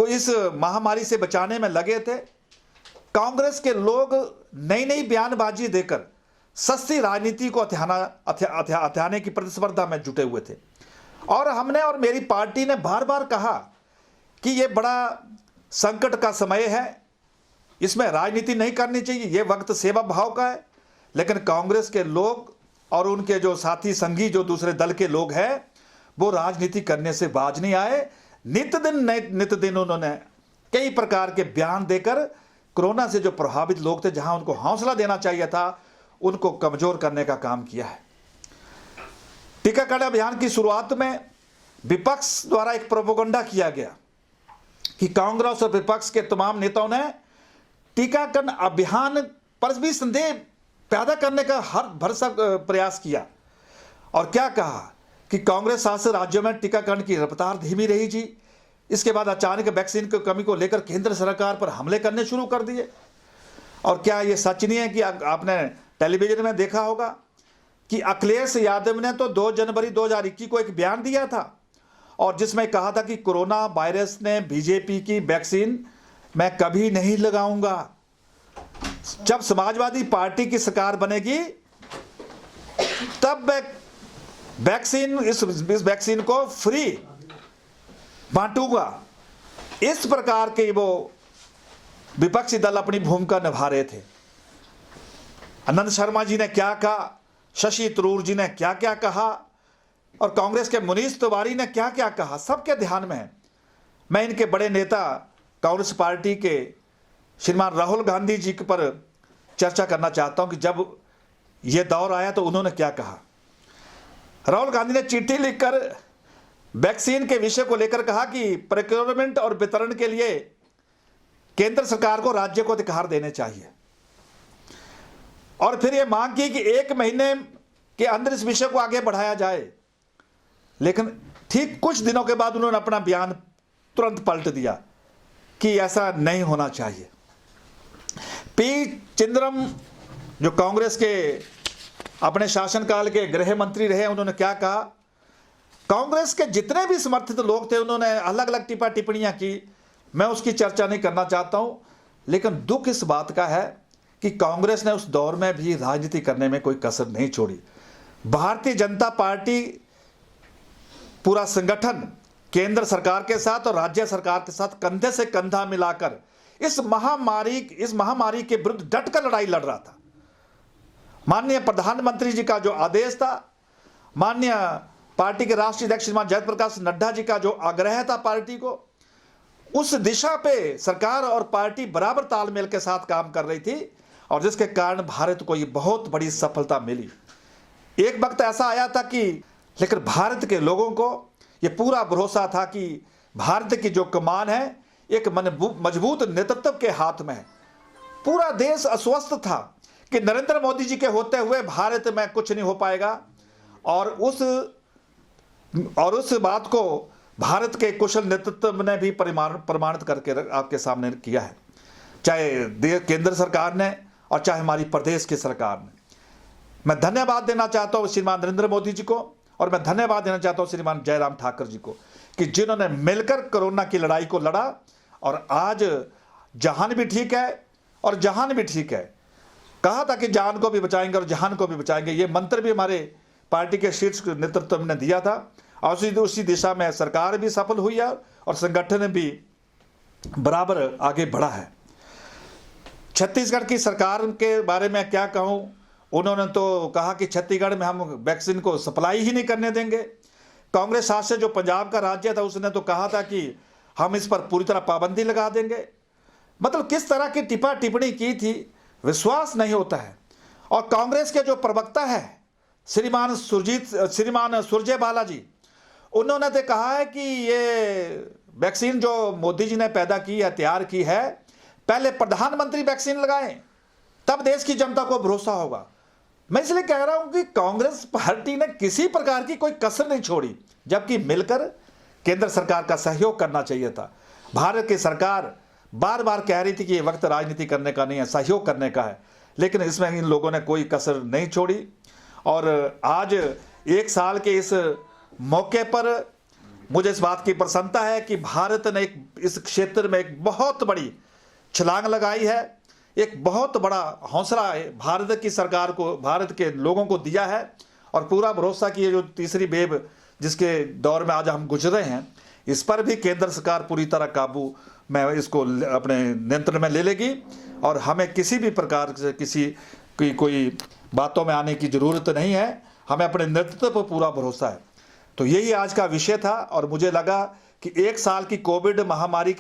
को इस महामारी से बचाने में लगे थे। कांग्रेस के लोग नई नई बयानबाजी देकर सस्ती राजनीति को हथियाने की प्रतिस्पर्धा में जुटे हुए थे। और हमने और मेरी पार्टी ने बार बार कहा कि ये बड़ा संकट का समय है, इसमें राजनीति नहीं करनी चाहिए, ये वक्त सेवा भाव का है। लेकिन कांग्रेस के लोग और उनके जो साथी संगी जो दूसरे दल के लोग हैं वो राजनीति करने से बाज नहीं आए। नित दिन उन्होंने कई प्रकार के बयान देकर कोरोना से जो प्रभावित लोग थे, जहां उनको हौसला देना चाहिए था, उनको कमजोर करने का काम किया है। टीकाकरण अभियान की शुरुआत में विपक्ष द्वारा एक प्रोपेगेंडा किया गया कि कांग्रेस और विपक्ष के तमाम नेताओं ने टीकाकरण अभियान पर भी संदेह पैदा करने का हर भरसक प्रयास किया। और क्या कहा कि कांग्रेस शासित राज्यों में टीकाकरण की रफ्तार धीमी रही थी। इसके बाद अचानक वैक्सीन की कमी को लेकर केंद्र सरकार पर हमले करने शुरू कर दिए। और क्या ये सच नहीं है कि आपने टेलीविजन में देखा होगा कि अखिलेश यादव ने तो 2 जनवरी 2021 को एक बयान दिया था और जिसमें कहा था कि कोरोना वायरस ने बीजेपी की वैक्सीन मैं कभी नहीं लगाऊंगा। जब समाजवादी पार्टी की सरकार बनेगी तब वैक्सीन इस वैक्सीन को फ्री बांटूंगा। इस प्रकार के वो विपक्षी दल अपनी भूमिका निभा रहे थे। आनंद शर्मा जी ने क्या कहा, शशि थरूर जी ने क्या क्या कहा और कांग्रेस के मुनीश तिवारी ने क्या क्या कहा, सबके ध्यान में है। मैं इनके बड़े नेता कांग्रेस पार्टी के श्रीमान राहुल गांधी जी पर चर्चा करना चाहता हूं कि जब यह दौर आया तो उन्होंने क्या कहा। राहुल गांधी ने चिट्ठी लिखकर वैक्सीन के विषय को लेकर कहा कि प्रोक्योरमेंट और वितरण के लिए केंद्र सरकार को राज्य को अधिकार देने चाहिए और फिर यह मांग की कि 1 महीने के अंदर इस विषय को आगे बढ़ाया जाए। लेकिन ठीक कुछ दिनों के बाद उन्होंने अपना बयान तुरंत पलट दिया कि ऐसा नहीं होना चाहिए। पी चिदंबरम जो कांग्रेस के अपने शासनकाल के गृह मंत्री रहे, उन्होंने क्या कहा, कांग्रेस के जितने भी समर्थित लोग थे उन्होंने अलग अलग टिप्पणियां की, मैं उसकी चर्चा नहीं करना चाहता हूं। लेकिन दुख इस बात का है कि कांग्रेस ने उस दौर में भी राजनीति करने में कोई कसर नहीं छोड़ी। भारतीय जनता पार्टी पूरा संगठन केंद्र सरकार के साथ और राज्य सरकार के साथ कंधे से कंधा मिलाकर इस महामारी के विरुद्ध डटकर लड़ाई लड़ रहा था। माननीय प्रधानमंत्री जी का जो आदेश था, माननीय पार्टी के राष्ट्रीय अध्यक्ष श्रीमान जयप्रकाश नड्डा जी का जो आग्रह था पार्टी को, उस दिशा पे सरकार और पार्टी बराबर तालमेल के साथ काम कर रही थी और जिसके कारण भारत को ये बहुत बड़ी सफलता मिली। एक वक्त ऐसा आया था कि लेकिन भारत के लोगों को ये पूरा भरोसा था कि भारत की जो कमान है एक मजबूत नेतृत्व के हाथ में है। पूरा देश अस्वस्थ था कि नरेंद्र मोदी जी के होते हुए भारत में कुछ नहीं हो पाएगा और उस बात को भारत के कुशल नेतृत्व ने भी प्रमाणित करके आपके सामने किया है, चाहे केंद्र सरकार ने और चाहे हमारी प्रदेश की सरकार ने। मैं धन्यवाद देना चाहता हूं श्रीमान नरेंद्र मोदी जी को और मैं धन्यवाद देना चाहता हूं श्रीमान जयराम ठाकुर जी को कि जिन्होंने मिलकर कोरोना की लड़ाई को लड़ा और आज जहान भी ठीक है और जहान भी ठीक है। कहा था कि जान को भी बचाएंगे और जहान को भी बचाएंगे, ये मंत्र भी हमारे पार्टी के शीर्ष नेतृत्व ने दिया था और उसी दिशा में सरकार भी सफल हुई है और संगठन भी बराबर आगे बढ़ा है। छत्तीसगढ़ की सरकार के बारे में क्या कहूं, उन्होंने तो कहा कि छत्तीसगढ़ में हम वैक्सीन को सप्लाई ही नहीं करने देंगे। कांग्रेस शासित जो पंजाब का राज्य था उसने तो कहा था कि हम इस पर पूरी तरह पाबंदी लगा देंगे। मतलब किस तरह की टिप्पणी की थी, विश्वास नहीं होता है। और कांग्रेस के जो प्रवक्ता है श्रीमान सुरजेवाला जी, उन्होंने तो कहा है कि ये वैक्सीन जो मोदी जी ने पैदा की है, तैयार की है, पहले प्रधानमंत्री वैक्सीन लगाएं तब देश की जनता को भरोसा होगा। मैं इसलिए कह रहा हूं कि कांग्रेस पार्टी ने किसी प्रकार की कोई कसर नहीं छोड़ी, जबकि मिलकर केंद्र सरकार का सहयोग करना चाहिए था। भारत की सरकार बार बार कह रही थी कि ये वक्त राजनीति करने का नहीं है, सहयोग करने का है, लेकिन इसमें इन लोगों ने कोई कसर नहीं छोड़ी। और आज 1 साल के इस मौके पर मुझे इस बात की प्रसन्नता है कि भारत ने इस क्षेत्र में एक बहुत बड़ी छलांग लगाई है। एक बहुत बड़ा हौसला भारत की सरकार को, भारत के लोगों को दिया है और पूरा भरोसा कि ये जो तीसरी वेव जिसके दौर में आज हम गुजर रहे हैं, इस पर भी केंद्र सरकार पूरी तरह काबू में इसको अपने नियंत्रण में ले लेगी और हमें किसी भी प्रकार से किसी की कोई बातों में आने की ज़रूरत नहीं है। हमें अपने नेतृत्व पर पूरा भरोसा है। तो यही आज का विषय था और मुझे लगा कि 1 साल की कोविड महामारी